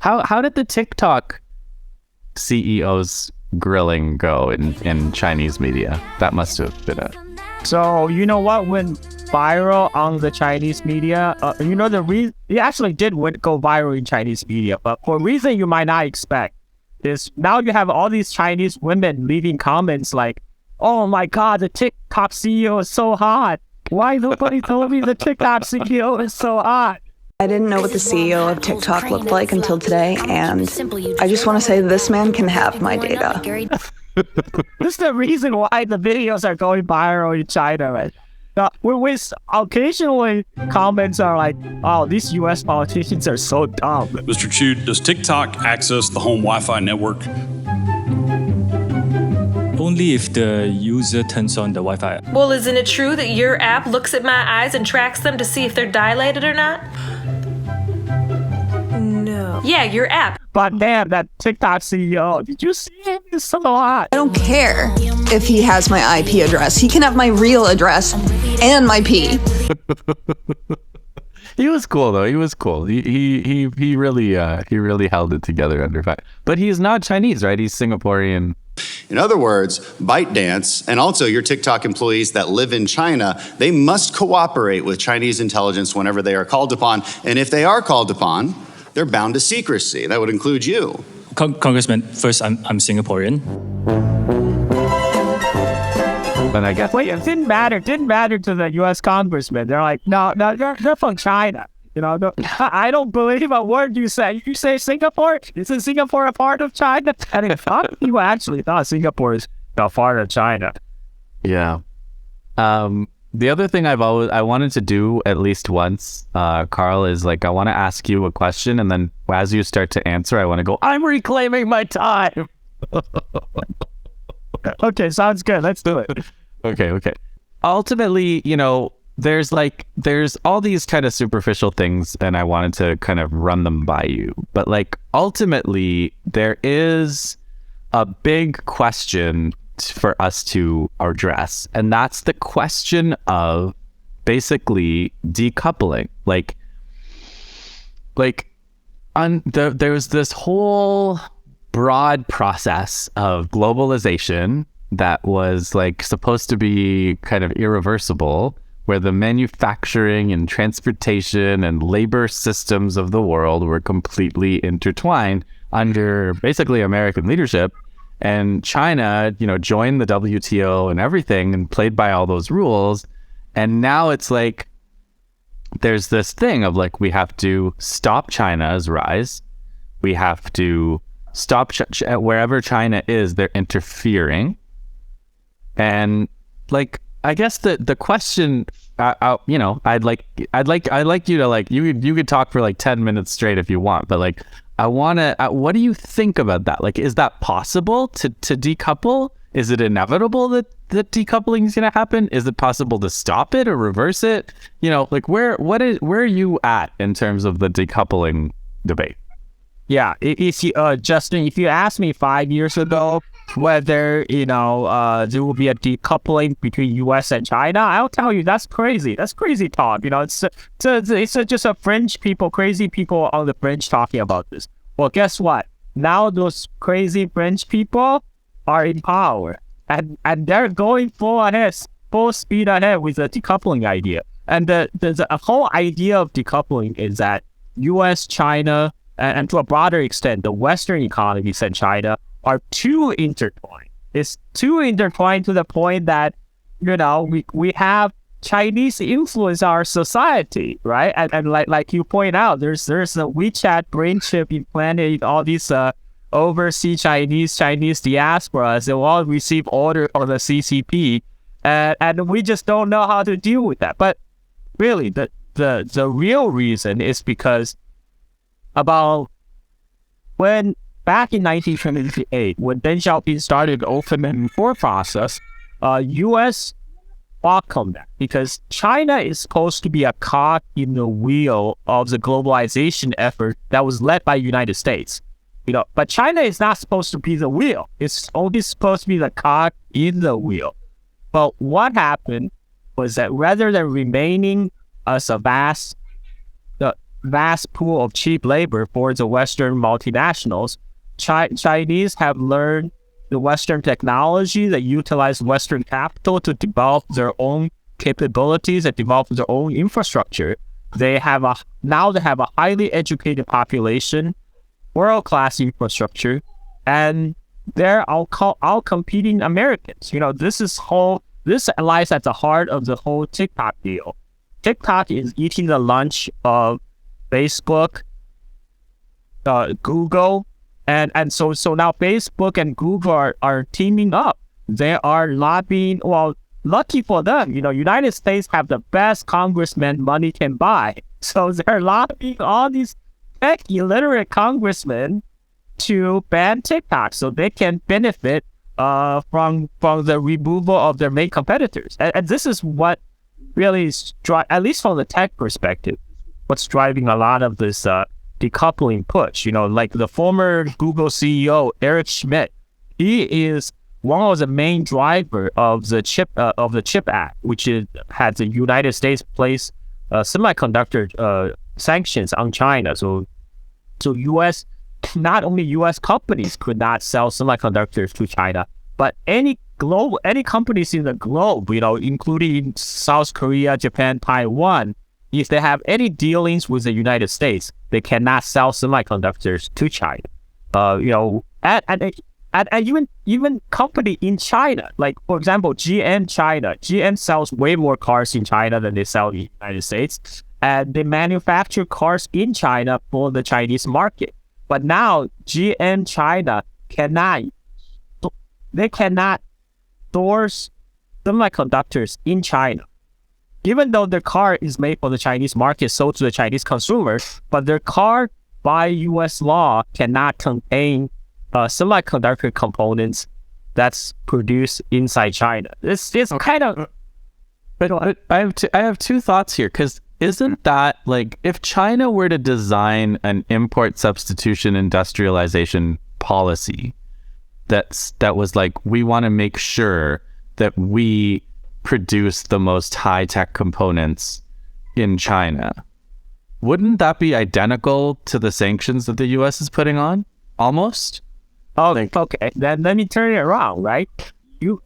How did the TikTok CEO's grilling go in Chinese media? That must have been a... So, you know what went viral on the Chinese media? The reason it actually did go viral in Chinese media, but for a reason you might not expect is now you have all these Chinese women leaving comments like, "Oh my God, the TikTok CEO is so hot. Why nobody told me the TikTok CEO is so hot?" I didn't know what the CEO of TikTok looked like until today, and I just want to say this man can have my data. This is the reason why the videos are going viral in China, right? With occasionally comments are like, "Oh, these U.S. politicians are so dumb." Mr. Chu, does TikTok access the home Wi-Fi network? Only if the user turns on the Wi-Fi. Well, isn't it true that your app looks at my eyes and tracks them to see if they're dilated or not? No. Yeah, your app. But damn, that TikTok CEO, did you see him? He's so hot. I don't care if he has my IP address. He can have my real address and my P. He was cool though. He was cool. He really held it together under fire. But he's not Chinese, right? He's Singaporean. In other words, ByteDance and also your TikTok employees that live in China, they must cooperate with Chinese intelligence whenever they are called upon. And if they are called upon, they're bound to secrecy. That would include you. Congressman, first, I'm Singaporean. But I guess... Wait, it didn't matter to the U.S. congressman. They're like, no, they're from China. I don't believe a word you say. You say Singapore? Isn't Singapore a part of China? And people actually thought Singapore is a part of China. Yeah. The other thing I wanted to do at least once, Carl, is like, I want to ask you a question, and then as you start to answer, I want to go, "I'm reclaiming my time." Okay, sounds good. Let's do it. Okay. Ultimately, there's all these kind of superficial things, and I wanted to kind of run them by you. But like, ultimately, there is a big question for us to address, and that's the question of basically decoupling. There's this whole broad process of globalization that was like supposed to be kind of irreversible, where the manufacturing and transportation and labor systems of the world were completely intertwined under basically American leadership. And China, joined the WTO and everything and played by all those rules. And now it's like, there's this thing of like, we have to stop China's rise. We have to stop wherever China is, they're interfering. And like, I guess the question, I'd like you to like, you could talk for like 10 minutes straight if you want, but like, what do you think about that? Like, is that possible to decouple? Is it inevitable that decoupling is going to happen? Is it possible to stop it or reverse it? Like where are you at in terms of the decoupling debate? Yeah, Justin, if you asked me 5 years ago whether there will be a decoupling between U.S. and China, I'll tell you that's crazy. That's crazy talk. It's just a fringe people, crazy people on the fringe talking about this. Well, guess what? Now those crazy fringe people are in power, and they're going full speed ahead with the decoupling idea. And the whole idea of decoupling is that U.S., China, and to a broader extent, the Western economies and China are too intertwined. It's too intertwined to the point that, we have Chinese influence our society, right? And like you point out, there's a WeChat brain chip implanted in all these overseas Chinese diasporas. They all receive order on the CCP, and we just don't know how to deal with that. But really, the real reason is because back in 1978, when Deng Xiaoping started the open reform process, U.S. welcomed that because China is supposed to be a cog in the wheel of the globalization effort that was led by United States. But China is not supposed to be the wheel. It's only supposed to be the cog in the wheel. But what happened was that rather than remaining as a vast vast pool of cheap labor for the Western multinationals. Chinese have learned the Western technology that utilize Western capital to develop their own capabilities and develop their own infrastructure. They have a highly educated population, world-class infrastructure, and they're all competing Americans. This lies at the heart of the whole TikTok deal. TikTok is eating the lunch of Facebook, Google, and so now Facebook and Google are teaming up. They are lobbying. Well, lucky for them, United States have the best congressmen money can buy. So they're lobbying all these tech illiterate congressmen to ban TikTok so they can benefit from the removal of their main competitors. And this is what really is, at least from the tech perspective, what's driving a lot of this decoupling push. Like the former Google CEO, Eric Schmidt, he is one of the main driver of the CHIP Act, which had the United States place semiconductor sanctions on China. So not only U.S. companies could not sell semiconductors to China, but any companies in the globe, including South Korea, Japan, Taiwan, if they have any dealings with the United States, they cannot sell semiconductors to China. And even company in China, like for example, GM sells way more cars in China than they sell in the United States, and they manufacture cars in China for the Chinese market. But now GM China cannot source semiconductors in China, even though their car is made for the Chinese market, sold to the Chinese consumers. But their car, by U.S. law, cannot contain semiconductor components that's produced inside China. It's kind of. But I have two thoughts here, because isn't that like, if China were to design an import substitution industrialization policy that was like, we want to make sure that we produce the most high-tech components in China, wouldn't that be identical to the sanctions that the U.S. is putting on? Almost? Okay. Then let me turn it around, right?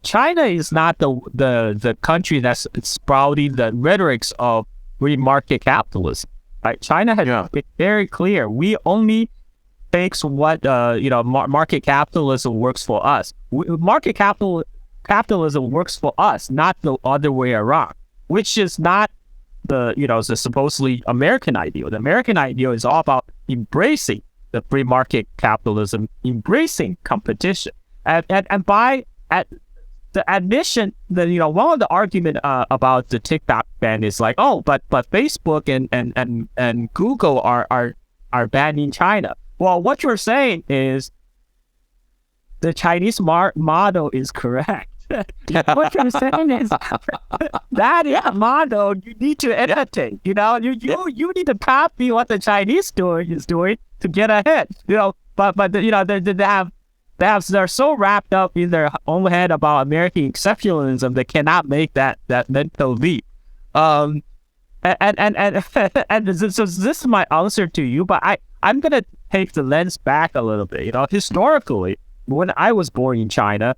China is not the country that's sprouting the rhetorics of free market capitalism, right? China has been very clear. We only takes what market capitalism works for us. Market capitalism works for us, not the other way around, which is not the supposedly American ideal. The American ideal is all about embracing the free market capitalism, embracing competition, and by the admission that one of the argument about the TikTok ban is like, but Facebook and Google are banned in China. Well, what you're saying is the Chinese model is correct. What you're saying is that is a model you need to imitate. You need to copy what the Chinese is doing to get ahead. They're so wrapped up in their own head about American exceptionalism, they cannot make that mental leap. So this is my answer to you, but I'm gonna take the lens back a little bit. Historically, when I was born in China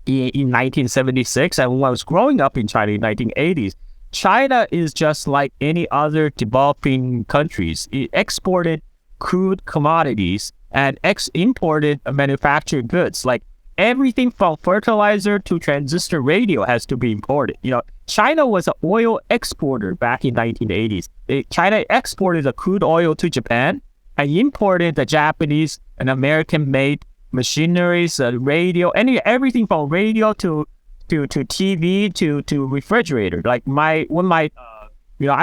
in 1976, and when I was growing up in China in 1980s, China is just like any other developing countries. It exported crude commodities and imported manufactured goods. Like everything from fertilizer to transistor radio has to be imported. China was an oil exporter back in 1980s. China exported the crude oil to Japan and imported the Japanese and American-made machineries, radio, everything from radio to TV to refrigerator. Like I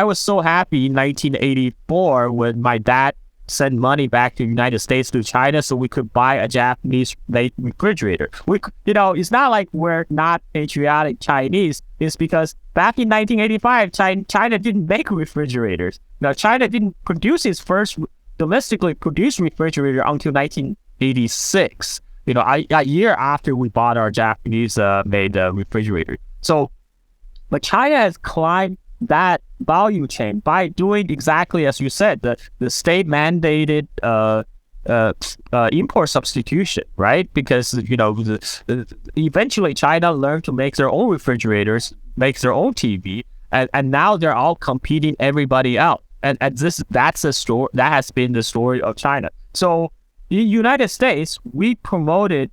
was so happy in 1984 when my dad sent money back to the United States to China so we could buy a Japanese-made refrigerator. It's not like we're not patriotic Chinese. It's because back in 1985, China didn't make refrigerators. China didn't produce its first domestically produced refrigerator until 1986. A year after we bought our Japanese made refrigerator. So, but China has climbed that value chain by doing exactly as you said, the state mandated import substitution, right? Because eventually China learned to make their own refrigerators, make their own TV, and now they're all competing everybody out. And that's a story that has been the story of China. So in the United States, we promoted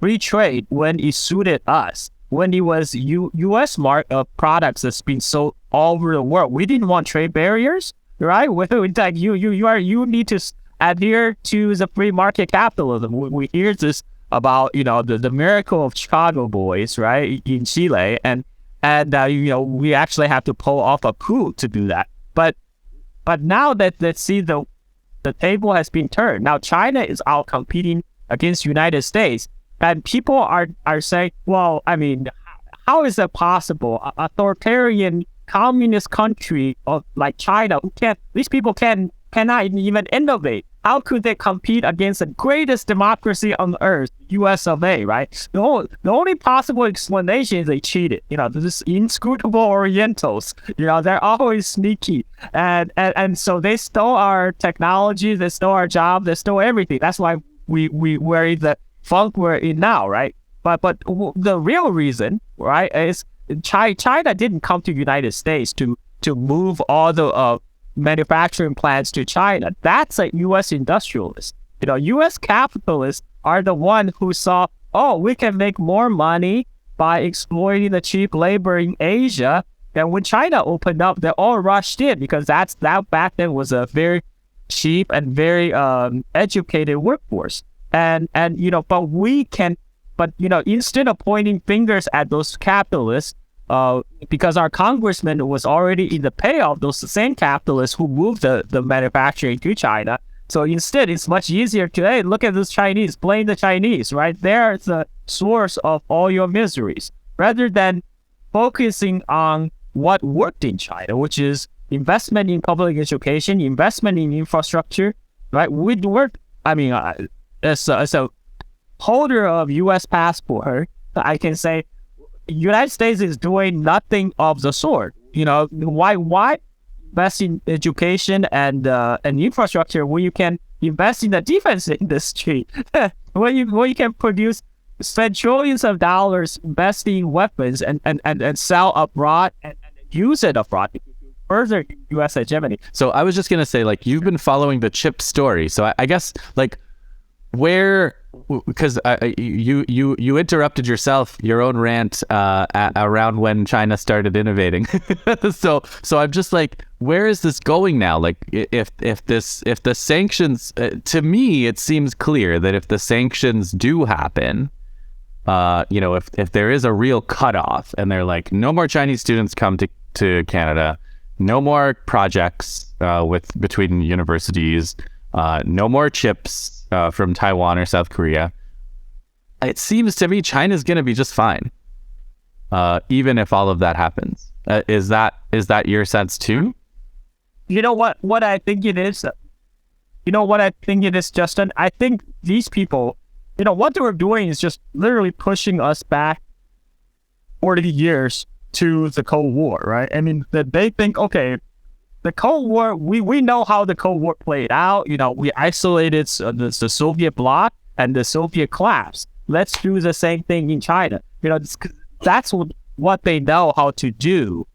free trade when it suited us. When it was U.S. products that's been sold all over the world, we didn't want trade barriers, right? Like you need to adhere to the free market capitalism. We hear this about the miracle of Chicago boys, right, in Chile, and we actually have to pull off a coup to do that. But now that the table has been turned, now China is out competing against United States. And people are saying, well, I mean, how is that possible? Authoritarian communist country like China, these people cannot even innovate. How could they compete against the greatest democracy on earth, US of A, right? The only possible explanation is they cheated. This inscrutable Orientals, they're always sneaky. And so they stole our technology, they stole our job, they stole everything. That's why we're in the funk we're in now, right? But the real reason, right, is China didn't come to the United States to move all the manufacturing plants to China. That's a U.S. industrialist. U.S. capitalists are the one who saw, we can make more money by exploiting the cheap labor in Asia. And when China opened up, they all rushed in because that back then was a very cheap and very educated workforce. And instead of pointing fingers at those capitalists, because our congressman was already in the pay of those same capitalists who moved the manufacturing to China. So instead, it's much easier to, hey, look at those Chinese, blame the Chinese, right? They're the source of all your miseries, rather than focusing on what worked in China, which is investment in public education, investment in infrastructure, right? As a holder of U.S. passport, I can say United States is doing nothing of the sort. Why invest in education and infrastructure when you can invest in the defense industry? when you can spend trillions of dollars investing in weapons and sell abroad and use it abroad to further U.S. hegemony. So I was just gonna say, like, you've been following the chip story. So I guess, like, because you interrupted your own rant around when China started innovating. so I'm just like, where is this going now? Like, if the sanctions, to me, it seems clear that if the sanctions do happen, if there is a real cutoff and they're like, no more Chinese students come to Canada, no more projects between universities, no more chips from Taiwan or South Korea, it seems to me China's going to be just fine, even if all of that happens. Is that your sense too? You know what I think it is? Justin? I think these people, what they were doing is just literally pushing us back 40 years to the Cold War, right? I mean, that they think, okay, the Cold War, we know how the Cold War played out. We isolated the Soviet bloc and the Soviet collapse. Let's do the same thing in China. That's what they know how to do.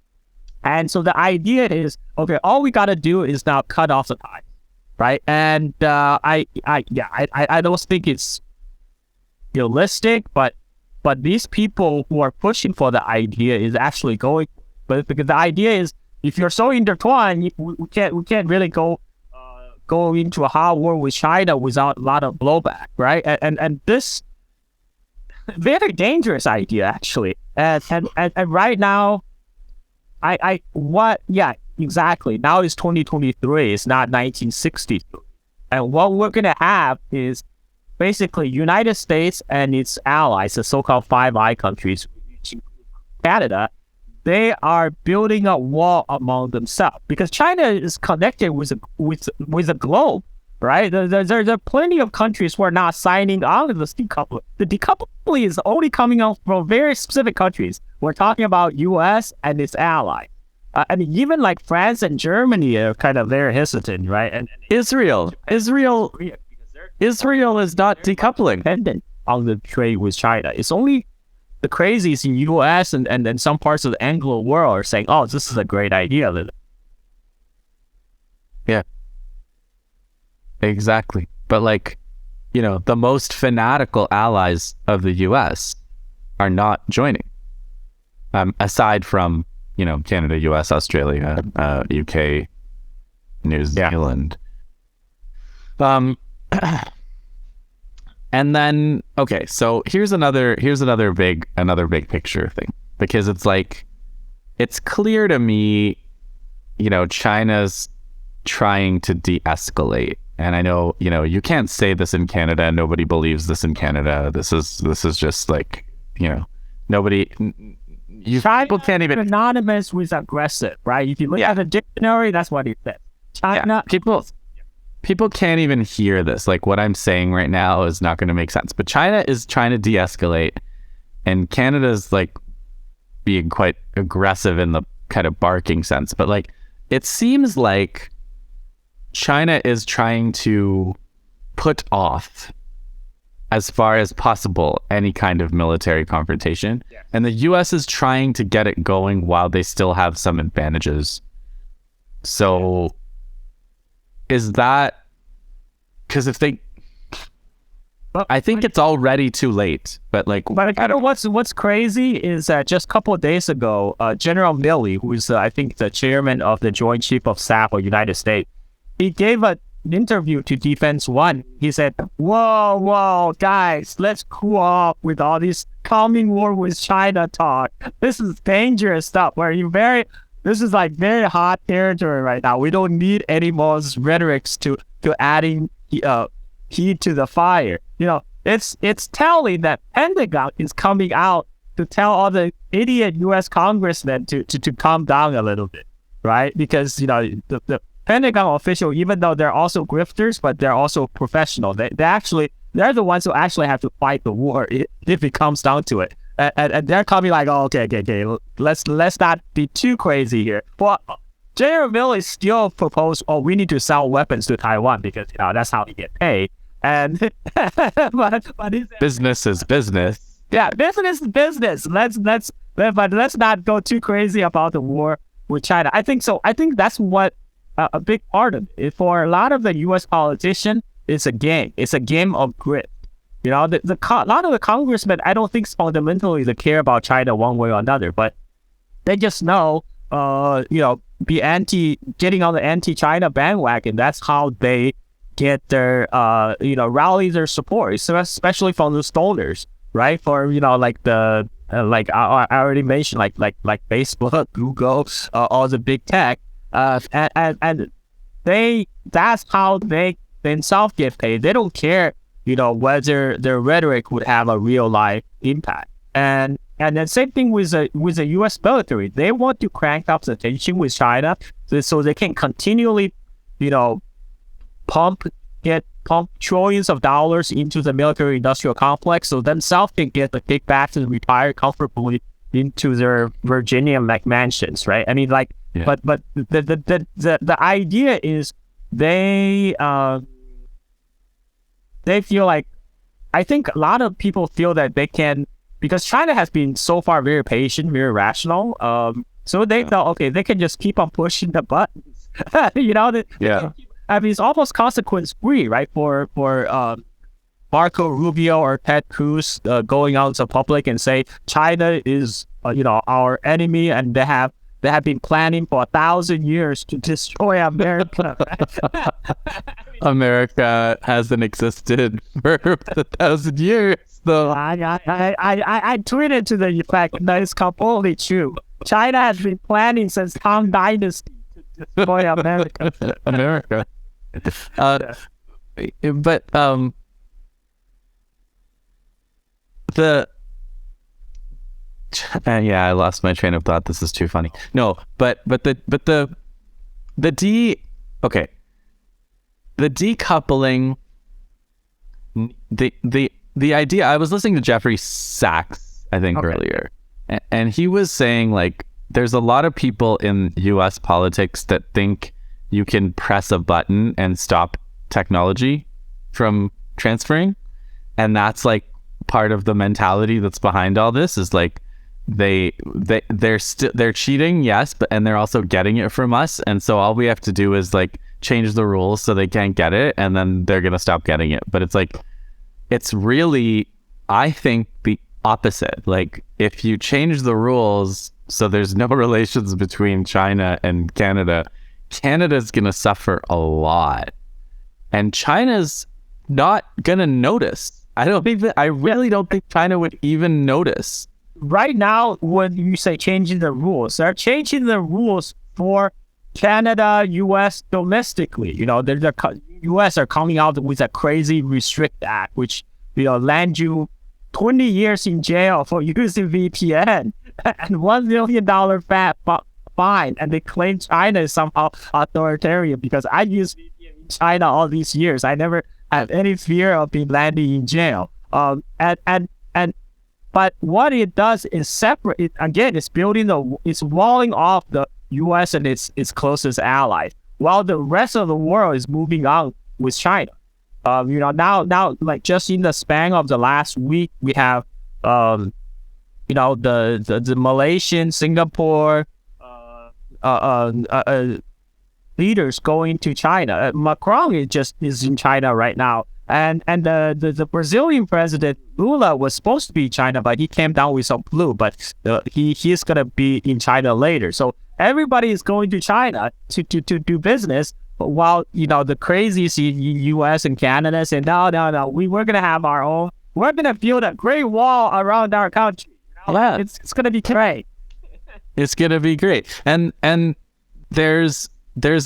And so the idea is, okay, all we got to do is now cut off the ties, right? And I don't think it's realistic, but these people who are pushing for the idea is actually going. But because the idea is, if you're so intertwined, we can't really go into a hard war with China without a lot of blowback, right? And this very dangerous idea, actually. And right now, exactly. Now it's 2023. It's not 1963. And what we're gonna have is basically United States and its allies, the so-called Five Eye countries, Canada. They are building a wall among themselves because China is connected with the globe, right? There are plenty of countries who are not signing on to this decoupling. The decoupling is only coming out from very specific countries. We're talking about U.S. and its allies. I mean, even like France and Germany are kind of very hesitant, right? And Israel is not decoupling. dependent on the trade with China. It's only the crazies in U.S. and some parts of the Anglo world are saying, "Oh, this is a great idea." Yeah, exactly. But like, the most fanatical allies of the U.S. are not joining. Aside from Canada, U.S., Australia, UK, New Zealand. And then okay, so here's another big picture thing, because it's like, it's clear to me, China's trying to de-escalate. And I know, you can't say this in Canada, and nobody believes this in Canada. This is just like, nobody. People can't even synonymous with aggressive, right? If you look at the dictionary, that's what it says. China. People can't even hear this. Like, what I'm saying right now is not going to make sense. But China is trying to de-escalate, and Canada's like being quite aggressive in the kind of barking sense. But like, it seems like China is trying to put off, as far as possible, any kind of military confrontation. Yes. And the U.S. is trying to get it going while they still have some advantages. So is that, because if they, I think it's already too late, but like, but I don't know what's crazy is that just a couple of days ago, General Milley, who is I think the chairman of the Joint Chief of Staff of United States, he gave an interview to Defense One. He said, whoa, guys, let's cool off with all this coming war with China talk. This is dangerous stuff. This is like very hot territory right now. We don't need any more rhetorics to adding heat to the fire. It's telling that Pentagon is coming out to tell all the idiot U.S. congressmen to calm down a little bit, right? Because the Pentagon official, even though they're also grifters, but they're also professional. They're the ones who actually have to fight the war if it comes down to it. And they're coming like, oh, okay, let's not be too crazy here. Well, General Milley still proposed, we need to sell weapons to Taiwan because that's how we get paid. And but business is business. Yeah, business is business. Let's not go too crazy about the war with China. I think so. I think that's what. A big part of it for a lot of the U.S. politicians, it's a game. It's a game of grit. A lot of the congressmen, I don't think fundamentally they care about China one way or another, but they just know, getting on the anti-China bandwagon. That's how they get their, rally their support, so especially from the stoners, right? For like the like I already mentioned, like Facebook, Google, all the big tech. And that's how they themselves get paid. They don't care, whether their rhetoric would have a real life impact. And then same thing with the U.S. military. They want to crank up the tension with China so they can continually, pump trillions of dollars into the military industrial complex, so themselves can get the kickbacks and retire comfortably into their Virginia mansions, right? I mean, like. Yeah. But the idea is they feel like, I think a lot of people feel that they can, because China has been so far very patient, very rational. So they thought, okay, they can just keep on pushing the buttons. Yeah. I mean, it's almost consequence free, right? For Marco Rubio or Ted Cruz going out to public and say China is our enemy, and they have been planning for 1,000 years to destroy America. America hasn't existed for 1,000 years, though. I tweeted to the effect that it's completely true. China has been planning since Tang Dynasty to destroy America. Yeah, I lost my train of thought. This is too funny. No, but the decoupling, the idea. I was listening to Jeffrey Sachs, I think, earlier, and he was saying like there's a lot of people in US politics that think you can press a button and stop technology from transferring. And that's like part of the mentality that's behind all this is like they're cheating, yes, but and they're also getting it from us. And so all we have to do is like change the rules so they can't get it, and then they're gonna stop getting it. But it's like, it's really, I think, the opposite. Like, if you change the rules so there's no relations between China and Canada, Canada's gonna suffer a lot, and China's not gonna notice. I really don't think China would even notice. Right now, when you say changing the rules, they're changing the rules for Canada, U.S. domestically. You know, the U.S. are coming out with a crazy Restrict Act, which, you know, land you 20 years in jail for using VPN and $1 million fine. And they claim China is somehow authoritarian because I use VPN in China all these years. I never had any fear of being landing in jail. But what it does is separate it again. It's walling off the U.S. and its closest allies, while the rest of the world is moving on with China. You know, now, like just in the span of the last week, we have, you know, the Malaysian, Singapore, leaders going to China. Macron is in China right now. And the Brazilian president Lula was supposed to be in China, but he came down with some flu. But he's gonna be in China later. So everybody is going to China to do business. While, you know, the crazies in U.S. and Canada say no, we're gonna have our own. We're gonna build a great wall around our country. You know? Yeah, it's gonna be great. It's gonna be great. And there is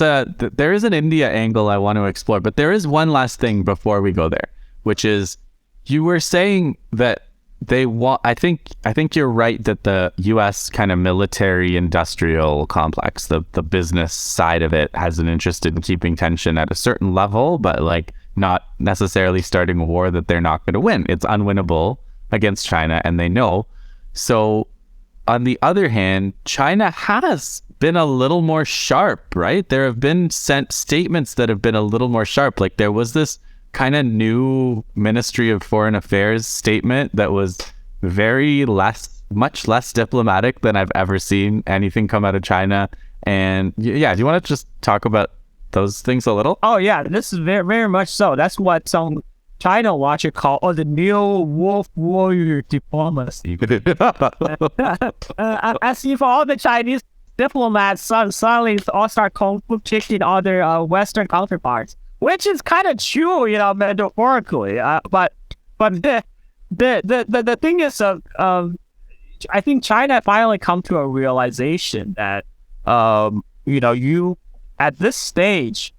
an India angle I want to explore, but there is one last thing before we go there, which is, you were saying that they want, I think you're right that the US kind of military industrial complex, the business side of it, has an interest in keeping tension at a certain level, but like not necessarily starting a war that they're not going to win. It's unwinnable against China, and they know. So on the other hand, China has been a little more sharp, right? There have been sent statements that have been a little more sharp. Like there was this kind of new Ministry of Foreign Affairs statement that was much less diplomatic than I've ever seen anything come out of China. And yeah, do you want to just talk about those things a little? Oh yeah, this is very, very much so. That's what some China watcher call the new wolf warrior diplomacy. As if all the Chinese diplomats suddenly all start conflicting other Western counterparts, which is kind of true, you know, metaphorically. But the thing is, I think China finally come to a realization that, you know, you at this stage,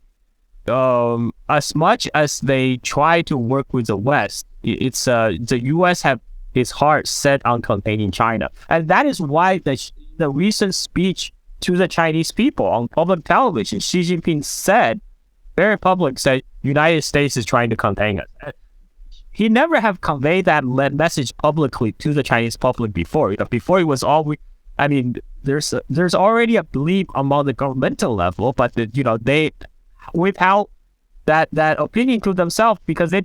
as much as they try to work with the West, it's the U.S. have its heart set on containing China, and that is why the recent speech to the Chinese people on public television, Xi Jinping said, very public, said United States is trying to contain us. He never have conveyed that message publicly to the Chinese public before. You know, before it was always, I mean, there's already a belief among the governmental level, but you know, they withheld that opinion to themselves because they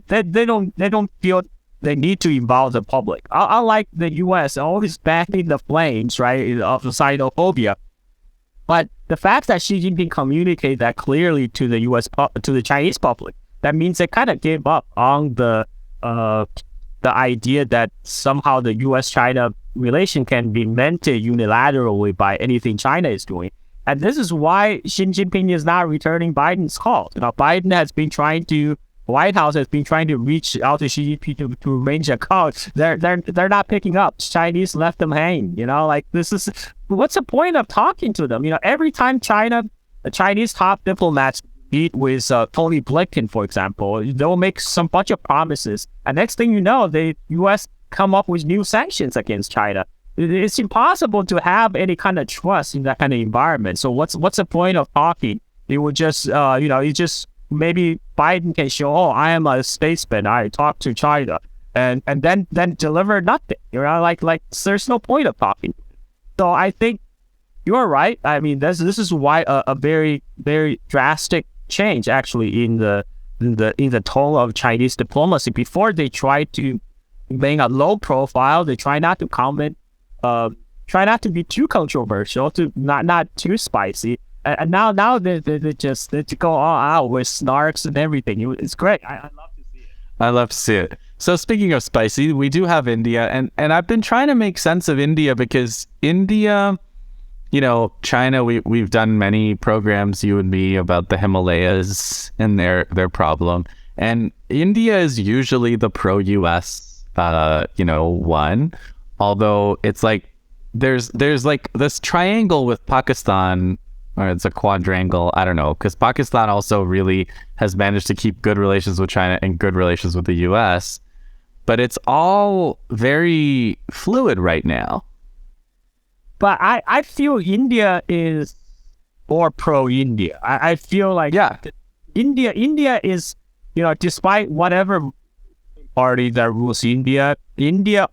don't feel they need to involve the public. Unlike the U.S., always backing the flames, right, of the xenophobia. But the fact that Xi Jinping communicated that clearly to the to the Chinese public, that means they kind of gave up on the idea that somehow the U.S.-China relation can be mended unilaterally by anything China is doing. And this is why Xi Jinping is not returning Biden's calls. You know, White House has been trying to reach out to Xi Jinping to arrange a call. They're not picking up. Chinese left them hanging. You know, like what's the point of talking to them? You know, every time the Chinese top diplomats meet with Tony Blinken, for example, they'll make some bunch of promises, and next thing you know, the U.S. come up with new sanctions against China. It's impossible to have any kind of trust in that kind of environment. So what's the point of talking? It would just, you know, maybe Biden can show, oh, I am a statesman. I talk to China, and then deliver nothing. You know, like there's no point of talking. So I think you're right. I mean, this is why a very very drastic change actually in the tone of Chinese diplomacy. Before they try to maintain a low profile, they try not to comment, try not to be too controversial, to not too spicy. And now they go all out with snarks and everything. It's great. I love to see it. I love to see it. So speaking of spicy, we do have India, and I've been trying to make sense of India because India, China, we've done many programs, you and me, about the Himalayas and their problem. And India is usually the pro-US, one, although it's like there's like this triangle with Pakistan, or it's a quadrangle, I don't know, because Pakistan also really has managed to keep good relations with China and good relations with the US, but it's all very fluid right now. But I feel India is more pro-India. I feel like India is, despite whatever party that rules India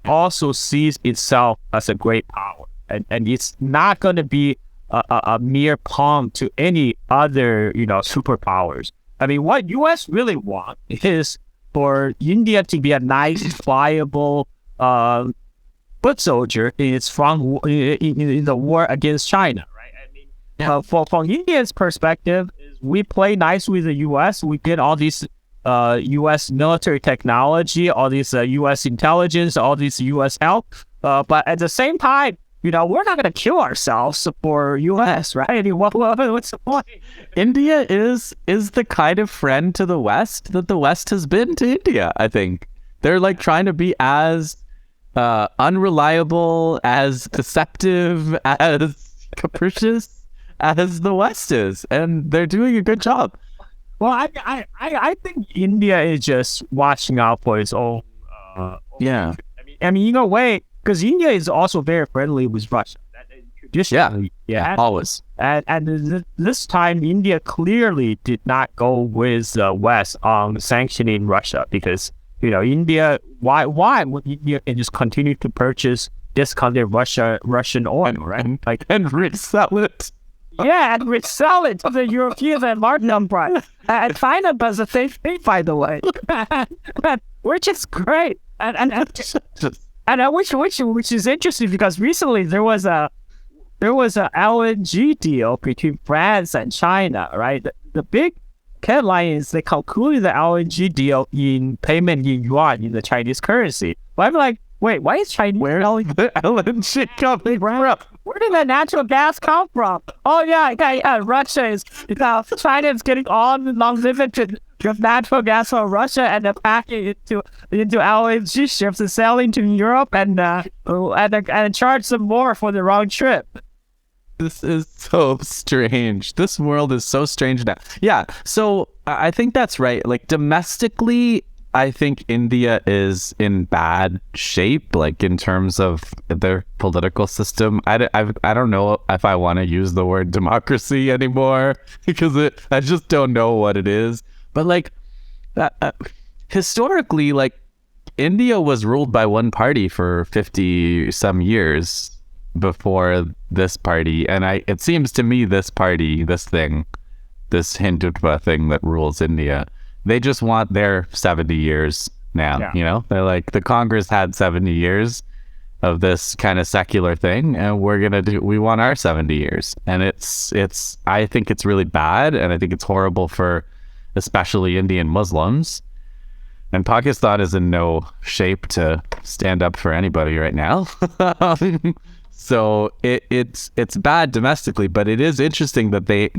also sees itself as a great power. And it's not going to be a mere pawn to any other, superpowers. I mean, what U.S. really want is for India to be a nice, viable foot soldier in its front in the war against China, right? I mean, from India's perspective, is we play nice with the U.S. We get all these U.S. military technology, all this U.S. intelligence, all this U.S. help, but at the same time, we're not going to kill ourselves for U.S., right? I mean, what's the point? India is the kind of friend to the West that the West has been to India, I think. They're like trying to be as unreliable, as deceptive, as capricious as the West is, and they're doing a good job. Well, I think India is just watching out for its own. Yeah. I mean, in a way, because India is also very friendly with Russia. Traditionally, always. And this time, India clearly did not go with the West on sanctioning Russia because India. Why would India can just continue to purchase discounted Russian oil, right? Like and resell it. Yeah, and resell it to the Europeans at markdown price. And China does the same thing, by the way, which is great. And which is interesting because recently there was a LNG deal between France and China, right? The big headline is they concluded the LNG deal in payment in yuan, in the Chinese currency. But I'm like, wait, why is Chinese selling the LNG coming from? Where did the natural gas come from? Oh yeah, Russia is China is getting all unlimited natural gas from Russia and they're packing it into LNG ships and selling to Europe and charge some more for the round trip. This is so strange. This world is so strange now. Yeah, so I think that's right. Like domestically, I think India is in bad shape, like in terms of their political system. I don't know if I want to use the word democracy anymore because I just don't know what it is. But like historically, like India was ruled by one party for 50 some years before this party, and it seems to me this party, this Hindutva thing that rules India, they just want their 70 years now. They're like, the Congress had 70 years of this kind of secular thing, and we want our 70 years. And I think it's really bad, and I think it's horrible for especially Indian Muslims. And Pakistan is in no shape to stand up for anybody right now. So it's bad domestically, but it is interesting that they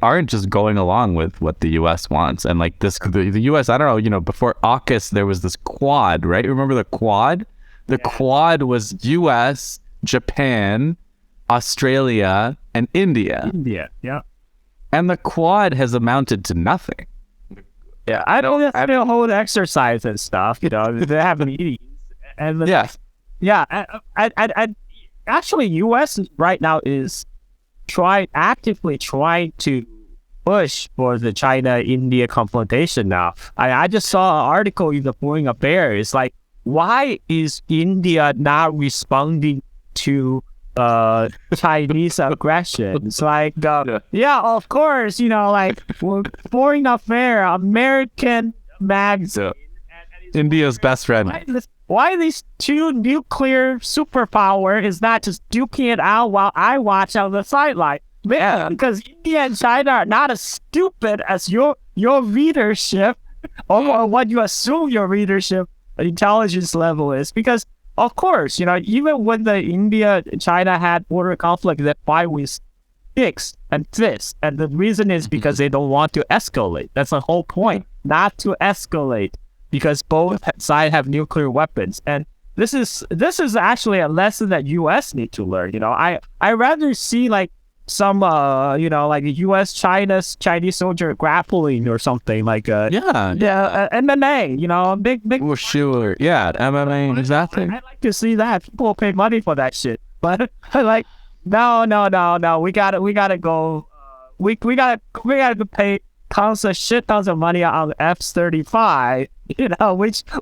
aren't just going along with what the U.S. wants. And like the U.S., I don't know, before AUKUS, there was this Quad, right? Remember the Quad? The Quad was U.S., Japan, Australia, and India. India, yeah. And the Quad has amounted to nothing. Yeah, I don't hold exercise and stuff, they have meetings. And actually, U.S. right now is actively trying to push for the China-India confrontation now. I just saw an article in the Foreign Affairs. It's like, why is India not responding to Chinese aggression. It's like, yeah, of course, like foreign affair, American magazine. India's best friend. Why these two nuclear superpower is not just duking it out while I watch on the sideline? Man, because India and China are not as stupid as your readership or what you assume your readership intelligence level is. Because of course, even when the India-China had border conflict, that why we fixed and this, and the reason is because they don't want to escalate. That's the whole point, not to escalate, because both sides have nuclear weapons. And this is actually a lesson that U.S. need to learn. I rather see like some like a U.S. Chinese soldier grappling or something like MMA, big Oh, sure. Yeah, MMA, exactly. I'd like to see that. People pay money for that shit. But like, no. We gotta go. We gotta pay tons of money on F-35.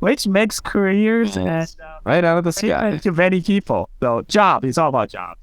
Which makes careers and right out of the sky to many people. So it's all about jobs.